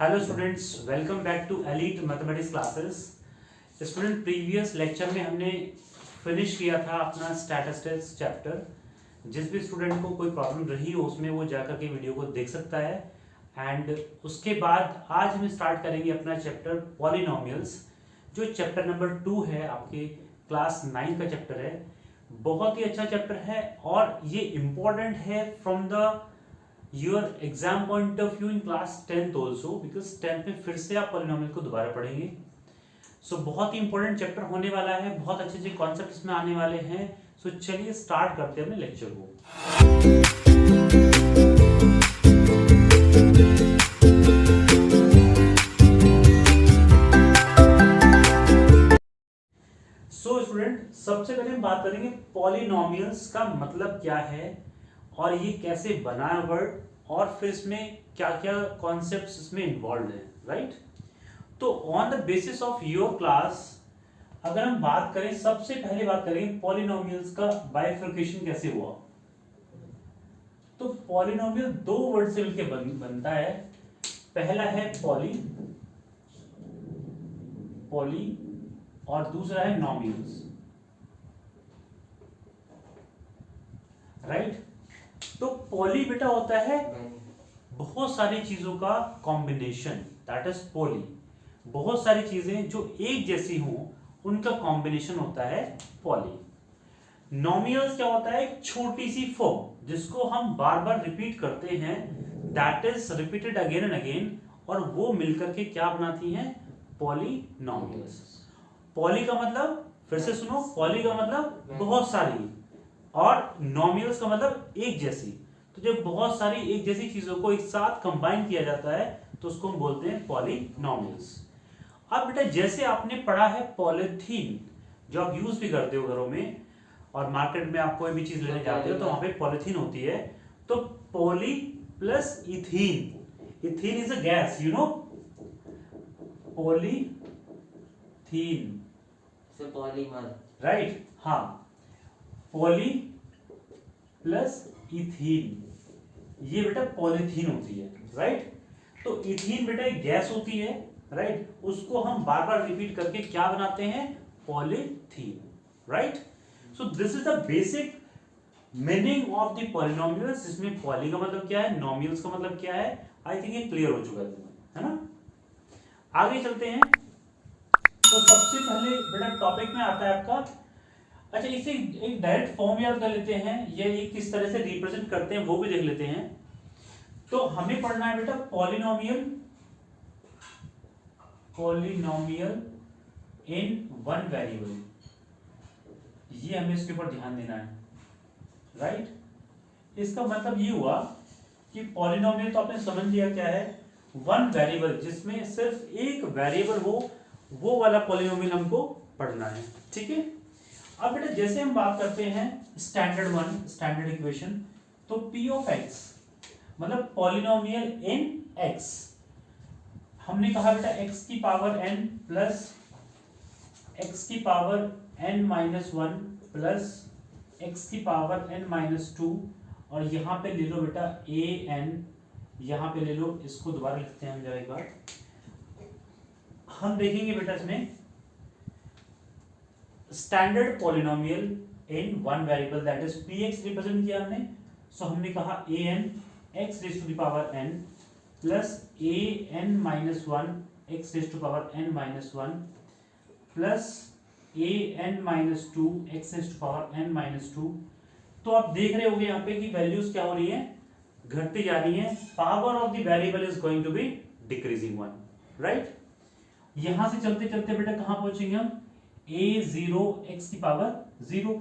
Hello students, welcome back to Elite Mathematics Classes. Student, previous lecture में हमने finish किया था अपना स्टैटिस्टिक्स चैप्टर। जिस भी स्टूडेंट को कोई प्रॉब्लम रही हो उसमें वो जाकर के वीडियो को देख सकता है। एंड उसके बाद आज हम स्टार्ट करेंगे अपना चैप्टर पॉलिनोमियल्स, जो चैप्टर नंबर 2 है, आपके क्लास 9 का चैप्टर है। बहुत ही अच्छा चैप्टर है और ये इम्पोर्टेंट है from the your exam point of view in class 10th also, because 10th में फिर से आप पॉलिनोमियल को दोबारा पढ़ेंगे। सो बहुत ही इंपॉर्टेंट चैप्टर होने वाला है, बहुत अच्छे अच्छे कॉन्सेप्ट इसमें आने वाले हैं। सो चलिए स्टार्ट करते हैं अपने लेक्चर को। सो स्टूडेंट, सबसे पहले हम बात करेंगे पॉलिनोमियल्स का मतलब क्या है और ये कैसे बना वर्ड, और फिर इसमें क्या क्या कॉन्सेप्ट्स इसमें इन्वॉल्व हैं, राइट। तो on the basis of your class अगर हम बात करें, सबसे पहले बात करेंगे पॉलिनोमियल्स का बाइफर्केशन कैसे हुआ। तो पॉलिनोमियल दो वर्ड से मिलकर बनता है। पहला है पॉली और दूसरा है नोमियल्स, राइट। तो पॉली बेटा होता है बहुत सारी चीजों का कॉम्बिनेशन, दैट इज पॉली। बहुत सारी चीजें जो एक जैसी हों उनका कॉम्बिनेशन होता है पॉली। नोमियल्स क्या होता है? एक छोटी सी फॉर्म जिसको हम बार बार रिपीट करते हैं, that is repeated again and again, और वो मिलकर के क्या बनाती हैं? पॉलिनोमियल्स। पॉली का मतलब, फिर से सुनो, पॉली का मतलब बहुत सारी, और नोमियल्स का मतलब एक जैसी। तो जब बहुत सारी एक जैसी चीजों को एक साथ कंबाइन किया जाता है तो उसको हम बोलते हैं पॉलिनोमियल्स। अब बेटा, जैसे आपने पढ़ा है पॉलीथीन, जो आप यूज भी करते हो घरों में, और मार्केट में आप कोई भी चीज लेने जाते हो तो वहां पे पॉलीथीन होती है। तो poly plus ethene, ethene is a gas, you know, polythene, polymer, right. हाँ, पॉली प्लस इथीन, ये बेटा पॉलीथीन होती है, राइट। तो इथीन बेटा एक गैस होती है, राइट। उसको हम बार बार रिपीट करके क्या बनाते हैं? Polythene, right. So this is the basic meaning of the polynomials. इसमें पॉली का मतलब क्या है, नोमियल्स का मतलब क्या है, आई थिंक ये क्लियर हो चुका है ना। आगे चलते हैं। तो सबसे पहले बेटा टॉपिक में आता है आपका, अच्छा, इसे एक डायरेक्ट फॉर्म याद कर लेते हैं, ये किस तरह से रिप्रेजेंट करते हैं वो भी देख लेते हैं। तो हमें पढ़ना है बेटा पॉलिनोमियल इन वन वेरिएबल, ये हमें इसके ऊपर ध्यान देना है, राइट। इसका मतलब ये हुआ कि पॉलिनोमियल तो आपने समझ लिया क्या है, वन वेरिएबल जिसमें सिर्फ एक वेरिएबल हो, वो वाला पॉलिनोमियल हमको पढ़ना है, ठीक है। अब बेटा जैसे हम बात करते हैं स्टैंडर्ड इक्वेशन, तो p ऑफ x मतलब पॉलिनोमियल इन x, हमने कहा बेटा x की पावर n प्लस x की power n minus 1 plus x की पावर n माइनस 2, और यहां पे ले लो बेटा an, यहां पे ले लो, इसको दोबारा लिखते हैं हम जरा एक बार। हम देखेंगे बेटा इसमें standard polynomial in one variable, that is px represent किया हमने। सो हमने कहा an x raise to the power n plus an minus 1 x raise to power n minus 1 plus an minus 2 x raise to power n minus 2। तो आप देख रहे होंगे यहाँ पे कि वैल्यूज क्या हो रही है, घटती जा रही है। Power of the variable is going to be decreasing one, right. यहां से चलते चलते बेटा कहां पहुंचेंगे हम? a0 x की पावर 0।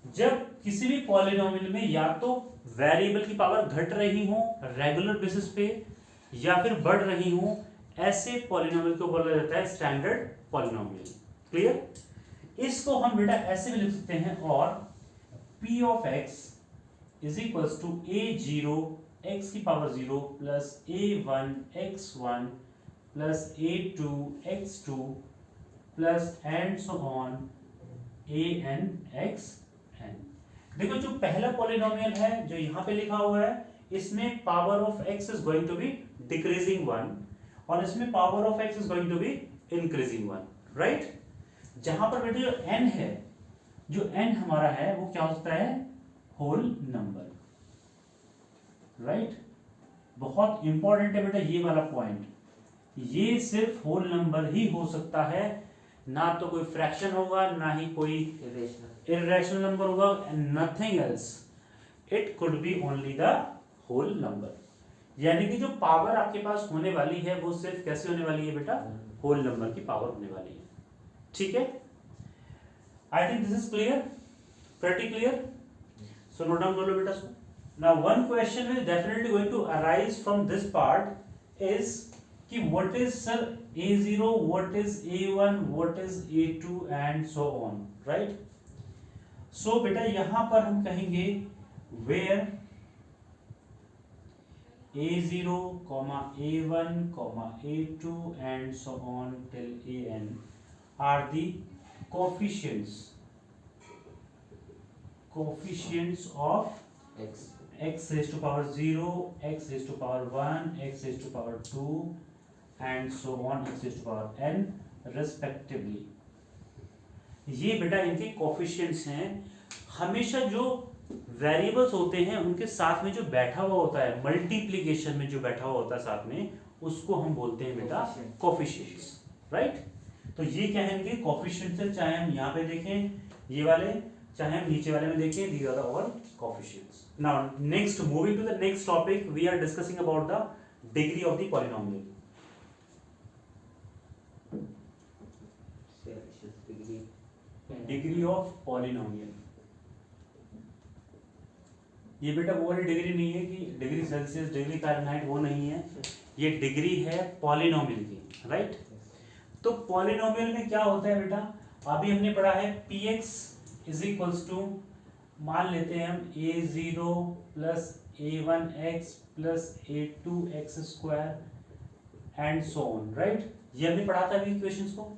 जब किसी भी पॉलिनोमियल में या तो वेरिएबल की पावर घट रही हो रेगुलर बेसिस पे या फिर बढ़ रही हो, ऐसे पॉलिनोमियल को बोला जाता है स्टैंडर्ड पॉलिनोमियल, क्लियर। इसको हम बेटा ऐसे भी लिख सकते हैं, और p of x is equals to a0 x की power 0 plus a1 x1 plus a2 x2 plus and so on an x n। देखो, जो पहला पॉलिनोमियल है जो यहां पे लिखा हुआ है, इसमें power of x is going to be decreasing 1 और इसमें power of x is going to be increasing 1, right. जहां पर बेटे जो n है, जो n हमारा है वो क्या हो सकता है, होल नंबर, राइट। बहुत इंपॉर्टेंट है बेटा ये वाला पॉइंट, ये सिर्फ होल नंबर ही हो सकता है, ना तो कोई फ्रैक्शन होगा, ना ही कोई इरेशनल नंबर होगा, nothing else, it could be only the whole number. यानी कि जो पावर आपके पास होने वाली है वो सिर्फ कैसे होने वाली है बेटा, होल नंबर की पावर होने वाली है, ठीक है। I think this is clear, pretty clear. So note down कर लो बेटा। So now one question will definitely going to arise from this part is कि what is sir a0, what is a1, what is a2 and so on, right. So बेटा यहां पर हम कहेंगे where a0, a1, a2 and so on till an are the coefficients of x raised to power 0, x raised to power 1, x raised to power 2 and so on x raised to power n respectively। ये बेटा इनके coefficients हैं। हमेशा जो variables होते हैं उनके साथ में जो बैठा हुआ होता है, मल्टीप्लिकेशन में जो बैठा हुआ होता है साथ में, उसको हम बोलते हैं बेटा कोफिशिएंट्स, राइट। तो ये क्या है इनके कोफिशिएंट्स है, चाहे हम यहाँ पे देखें ये वाले, चाहे हम नीचे वाले में देखें, these are all coefficients. Now next, moving to the next topic, we are discussing about the degree of the polynomial. Degree of polynomial, ये बेटा वो वाली डिग्री नहीं है कि डिग्री सेल्सियस, डिग्री फ़ारेनहाइट, वो नहीं है, ये डिग्री है पॉलिनोमियल की, राइट। तो पॉलिनोमियल में क्या होता है बेटा, अभी हमने पढ़ा है px इज इक्वल्स टू, मान लेते हैं हम a0 plus a1x plus a2x square and so on, right. ये हमने पढ़ा था अभी इक्वेशंस को।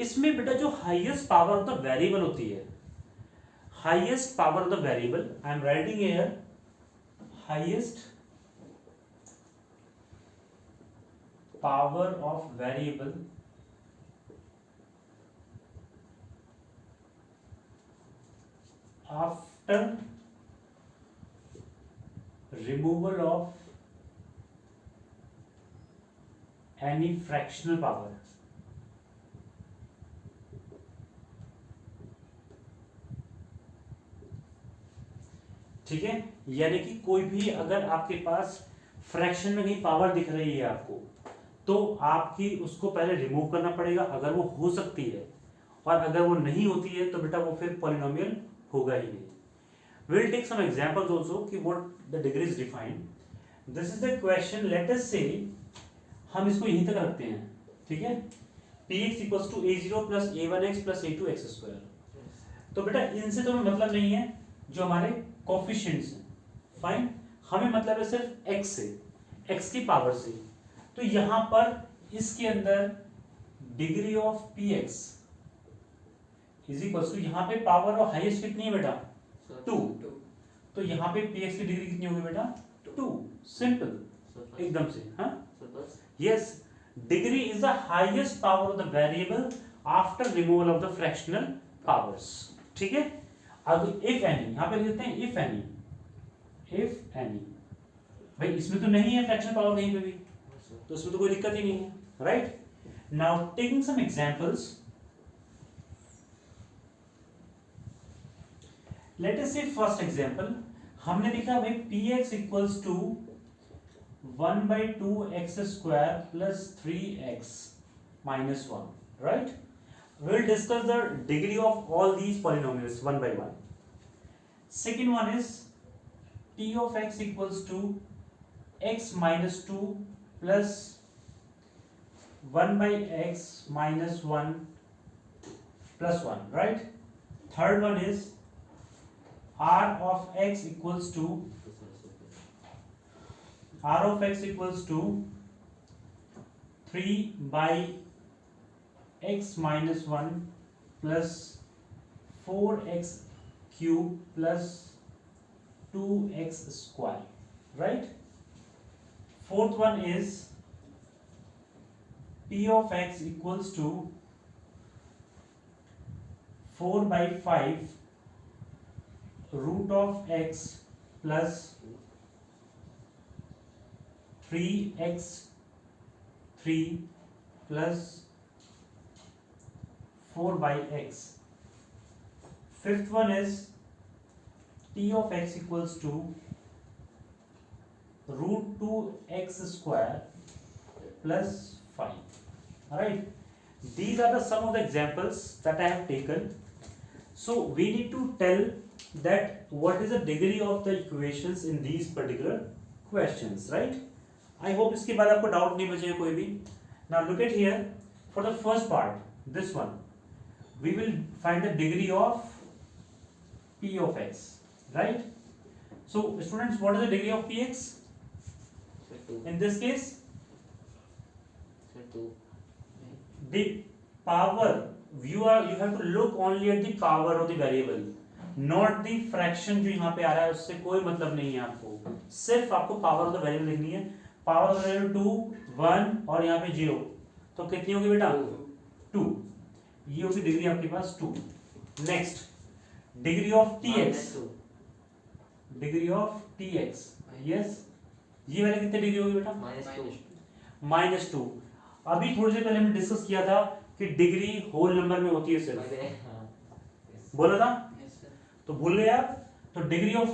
इसमें बेटा जो highest power of the variable होती है, highest power of the variable, I am writing here highest power of variable after removal of any fractional power। ठीक है, यानी कि कोई भी अगर आपके पास फ्रैक्शन में कहीं पावर दिख रही है आपको, तो आपकी उसको पहले रिमूव करना पड़ेगा अगर वो हो सकती है, और अगर वो नहीं होती है तो बेटा वो फिर पॉलिनोमियल होगा ही नहीं। Will take some examples also कि what the degree is defined. This is the question, let us say हम इसको यहीं तक रखते हैं, ठीक है। px equals to a0 plus a1x plus a2x square. तो बेटा इनसे तो हमें मतलब नहीं है, जो हमारे कोफिशिएंट्स हैं, फाइन, हमें मतलब है सिर्फ x से, x की पावर से। तो यहां पर इसके अंदर degree of px is equals to, यहां पे पावर ऑफ हाईएस्ट कितनी है बेटा, 2, तो यहां पे px की डिग्री कितनी होगी बेटा, 2, सिंपल एकदम से, हाँ, yes. Degree is the highest power of the variable after removal of the fractional powers, ठीक है। अब इफ एनी, यहां पे लिख देते हैं इफ एनी, भाई इसमें तो नहीं है फ्रैक्शनल पावर कहीं पे भी, तो इसमें तो कोई दिक्कत ही नहीं है, right. Now taking some examples, let us see first example, हमने देखा भाई px इक्वल्स टू 1/2x स्क्वायर plus 3x minus 1, right? We will discuss the degree of all these polynomials one by one. Second one is t of x equals to x minus 2 plus 1 by x minus 1 plus 1, right? Third one is r of x equals to 3 by x minus 1 plus 4x cube plus 2x square, right? fourth one is p of x equals to 4 by 5 root of x plus 3x3 plus 4 by x. Fifth one is p of x equals to root 2x square plus 5. Alright, these are the some of the examples that I have taken. So we need to tell that what is the degree of the equations in these particular questions, right? I hope इसके बाद आपको doubt नहीं बचेगा कोई भी. Now look at here, for the first part, this one, we will find the degree of p of x, right? So students, what is the degree of px in this case? The power, you have to look only at the power of the variable, not the fraction जो यहाँ पे आ रहा है उससे कोई मतलब नहीं है आपको, सिर्फ आपको पावर ऑफ द वेरिएबल लिखनी है. पावर ऑफ द वेरिएबल 2 1 और यहाँ पे 0, तो कितनी होगी बेटा 2. ये होगी डिग्री आपके पास 2. Next degree of tx, degree of tx, yes, ये वाली कितनी डिग्री होगी बेटा -2. अभी थोड़ी देर पहले हमने डिस्कस किया था कि डिग्री होल नंबर में होती है सिर्फ, बोला था, तो भूल गए आप. तो degree of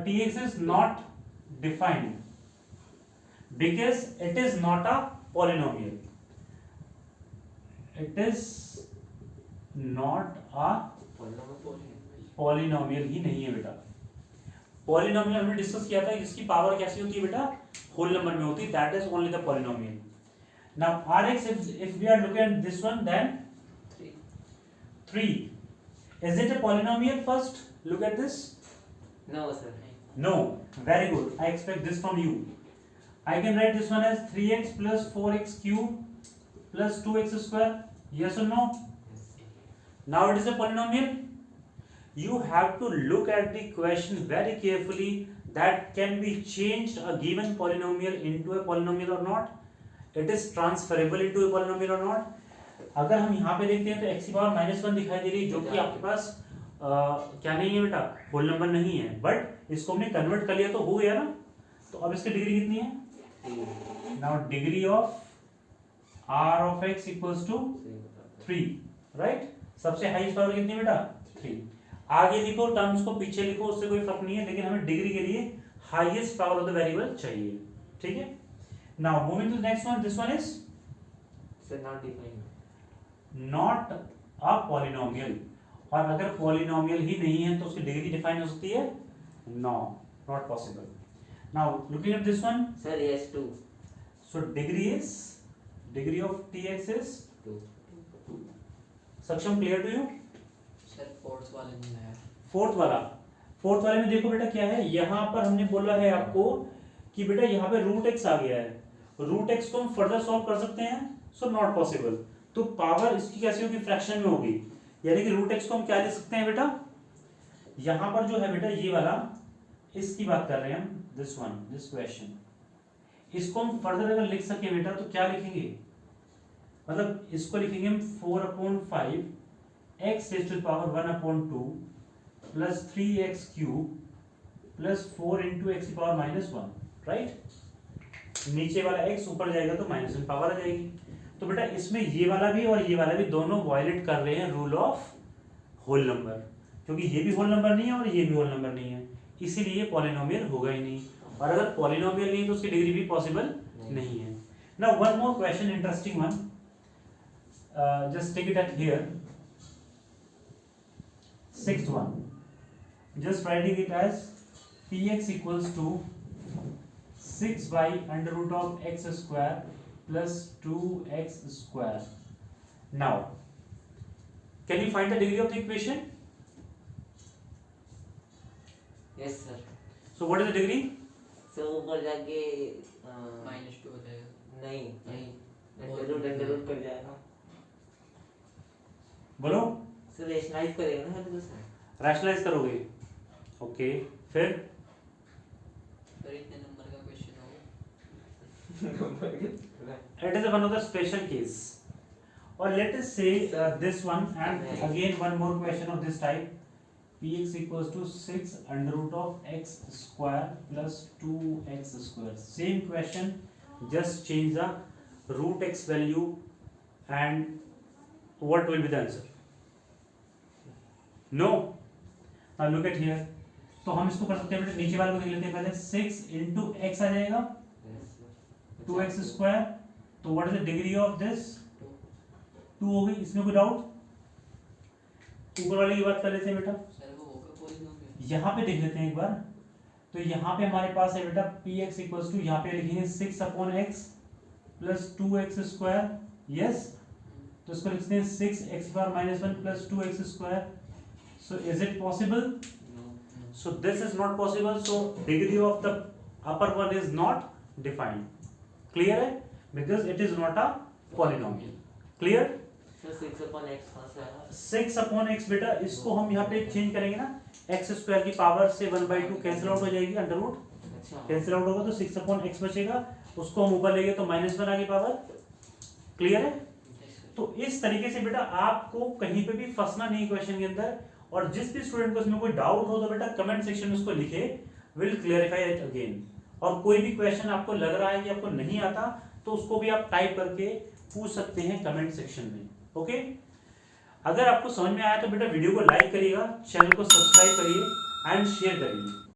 tx is not defined because it is not a polynomial. It is not a polynomial ही नहीं है बेटा. पॉलिनोमियल हमने डिस्कस किया था जिसकी पावर कैसी होती है बेटा, होल नंबर में होती है, that is only the polynomial. Now Rx, if we are looking at this one, then 3. Is it a polynomial first? Look at this. No, sir. No. Very good. I expect this from you. I can write this one as 3x plus 4x cube plus 2x square. Yes or no? Yes. Now it is a polynomial. You have to look at the question very carefully. That can be changed a given polynomial into a polynomial or not. It is transferable into a polynomial or not. अगर हम यहाँ पे देखते हैं तो x की power -1 दिखाई दे रही है जो कि आपके पास क्या नहीं है बेटा, होल नंबर नहीं है, बट इसको हमने कन्वर्ट कर लिया तो हो गया ना. तो अब इसकी डिग्री कितनी है? Now degree of r of x equals to 3, right. सबसे हाईएस्ट पावर कितनी बेटा 3. आगे लिखो टर्म्स को, पीछे लिखो, उससे कोई फर्क नहीं है, लेकिन हमें डिग्री के लिए highest power of the variable चाहिए. ठीक है. Now moving to the next one. This one is not defined. Not a polynomial. और अगर polynomial ही नहीं है तो उसकी डिग्री डिफाइन हो सकती है? No, not possible. Now looking at this one. Sir, yes 2. So degree of tx is 2. सक्षम, clear to you? Sir fourth वाले में है. फोर्थ वाले में देखो बेटा क्या है, यहाँ पर हमने बोला है आपको कि बेटा यहाँ पे रूट एक्स आ गया है. रूट एक्स को हम फर्दर सॉल्व कर सकते हैं? So not possible. तो पावर इसकी कैसी होगी, फ्रैक्शन में होगी, यानी कि रूट एक्स को हम क्या लिख सकते हैं बेटा, यहाँ पर जो है बेटा ये वाला, इसकी बात कर रहे हैं हम, दिस वन, दिस क्वेश्चन, इसको हम फर्दर अगर लिख सके बेटा तो क्या लिखेंगे, मतलब इसको लिखेंगे हम 4/5 x raised to the power 1/2 plus 3x cube plus 4 into x की पावर -1, राइट. नीचे वाला x ऊपर जाएगा तो -1 पावर आ जाएगी. तो बेटा इसमें ये वाला भी और ये वाला भी दोनों वायलेट कर रहे हैं रूल ऑफ होल नंबर, क्योंकि ये भी होल नंबर नहीं है और ये भी होल नंबर नहीं है, इसीलिए पॉलिनोमियल होगा ही नहीं. और अगर पॉलिनोमियल नहीं है तो उसकी डिग्री भी पॉसिबल नहीं है. Now one more question, interesting one, just take it at here. Sixth one, just writing it as px equals to 6 by under root of x square plus 2x square. Now, can you find the degree of the equation? Yes sir. So what is the degree? So ऊपर जाके -2 हो जाएगा. नहीं नहीं. Under root कर जाएगा. बोलो. Sir rationalise करेंगे ना तो सर. रैशनलाइज करोगे, ओके. फिर सर इतने नंबर का क्वेश्चन होगा. It is one of the special case. Or let us say this one, and again one more question of this type. Px equals to 6 under root of x square plus 2x square. Same question, just change the root x value and what will be the answer? No. Now look at here. तो हम इसको कर सकते हैं बेटा, नीचे वाले को देख लेते हैं पहले. 6 into x आ जाएगा 2x square. तो what is the degree of this? 2 हो गई. इसमें कोई डाउट? ऊपर वाले की बात कर लेते हैं बेटा. सर वो होगा पॉलीनोमियल. यहाँ पे देख लेते हैं एक बार. तो यहाँ पे हमारे पास है बेटा px इक्वल्स टू, यहाँ पे लिखेंगे 6 upon x plus 2x square. Yes, तो इसको लिखते हैं 6x bar minus 1 plus 2x square. So is it possible? So this is not possible. So degree of the upper one is not defined. Clear है? Because it is not a polynomial. Clear? So 6 upon x कौन सा है? 6 upon x बेटा, इसको हम यहाँ पे change करेंगे ना, x स्क्वायर की पावर से 1/2 कैंसिल आउट हो जाएगी, अंडर रूट अच्छा कैंसिल आउट होगा तो 6 upon x बचेगा. उसको हम ऊपर लेंगे तो -1 आ गई पावर. क्लियर है? तो इस तरीके से बेटा आपको कहीं पे भी फंसना नहीं क्वेश्चन के अंदर. और जिस भी स्टूडेंट को इसमें कोई डाउट हो तो बेटा कमेंट सेक्शन में उसको लिखे, विल क्लियरिफाई इट अगेन. और कोई भी क्वेश्चन आपको लग रहा है कि आपको नहीं आता तो उसको भी आप टाइप करके पूछ सकते हैं कमेंट सेक्शन में. ओके, अगर आपको समझ में आया तो बेटा वीडियो को लाइक करिएगा, चैनल को सब्सक्राइब करिए एंड शेयर करिए.